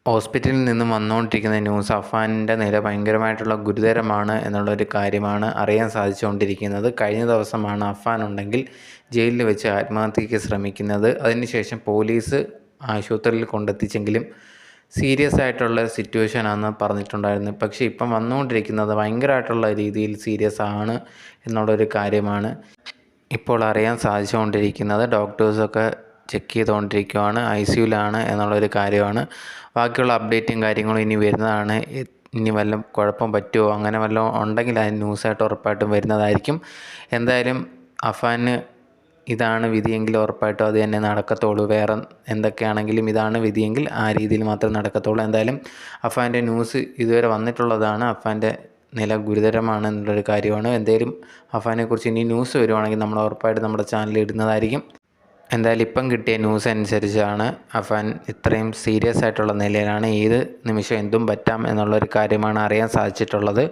ഹോസ്പിറ്റലിൽ നിന്നും വന്നുകൊണ്ടിരിക്കുന്ന ന്യൂസ് അഫാൻ്റെ നില ഭയങ്കരമായിട്ടുള്ള ഗുരുതരമാണ് എന്നുള്ളൊരു കാര്യമാണ് അറിയാൻ സാധിച്ചുകൊണ്ടിരിക്കുന്നത്. കഴിഞ്ഞ ദിവസമാണ് അഫാൻ ഉണ്ടെങ്കിൽ ജയിലിൽ വെച്ച് ആത്മഹത്യയ്ക്ക് ശ്രമിക്കുന്നത്. അതിനുശേഷം പോലീസ് ആശുപത്രിയിൽ കൊണ്ടെത്തിച്ചെങ്കിലും സീരിയസ് ആയിട്ടുള്ള സിറ്റുവേഷനാണെന്ന് പറഞ്ഞിട്ടുണ്ടായിരുന്നു. പക്ഷേ ഇപ്പം വന്നുകൊണ്ടിരിക്കുന്നത് ഭയങ്കരമായിട്ടുള്ള രീതിയിൽ സീരിയസ് ആണ് എന്നുള്ളൊരു കാര്യമാണ് ഇപ്പോൾ അറിയാൻ സാധിച്ചുകൊണ്ടിരിക്കുന്നത്. ഡോക്ടേഴ്സൊക്കെ ചെക്ക് ചെയ്തുകൊണ്ടിരിക്കുകയാണ്, ICUവിലാണ് എന്നുള്ളൊരു കാര്യമാണ്. ബാക്കിയുള്ള അപ്ഡേറ്റും കാര്യങ്ങളും ഇനി വരുന്നതാണ്. ഇനി വല്ലതും കുഴപ്പം പറ്റുമോ അങ്ങനെ വല്ലതും ഉണ്ടെങ്കിൽ അതിന് ന്യൂസായിട്ട് ഉറപ്പായിട്ടും വരുന്നതായിരിക്കും. എന്തായാലും അഫാന് ഇതാണ് വിധിയെങ്കിൽ ഉറപ്പായിട്ടും അത് തന്നെ നടക്കത്തുള്ളൂ. വേറെ എന്തൊക്കെയാണെങ്കിലും ഇതാണ് വിധിയെങ്കിൽ ആ രീതിയിൽ മാത്രമേ നടക്കത്തുള്ളൂ. എന്തായാലും അഫാൻ്റെ ന്യൂസ് ഇതുവരെ വന്നിട്ടുള്ളതാണ്. അഫാൻ്റെ നില ഗുരുതരമാണ് എന്നുള്ളൊരു കാര്യമാണ്. എന്തായാലും അഫാനെക്കുറിച്ച് ഇനി ന്യൂസ് വരുവാണെങ്കിൽ നമ്മൾ ഉറപ്പായിട്ട് നമ്മുടെ ചാനലിൽ ഇടുന്നതായിരിക്കും. എന്തായാലും ഇപ്പം കിട്ടിയ ന്യൂസ് അനുസരിച്ചാണ് അഫാൻ ഇത്രയും സീരിയസ് ആയിട്ടുള്ള നിലയിലാണ്. ഏത് നിമിഷം എന്തും പറ്റാം എന്നുള്ളൊരു കാര്യമാണ് അറിയാൻ സാധിച്ചിട്ടുള്ളത്.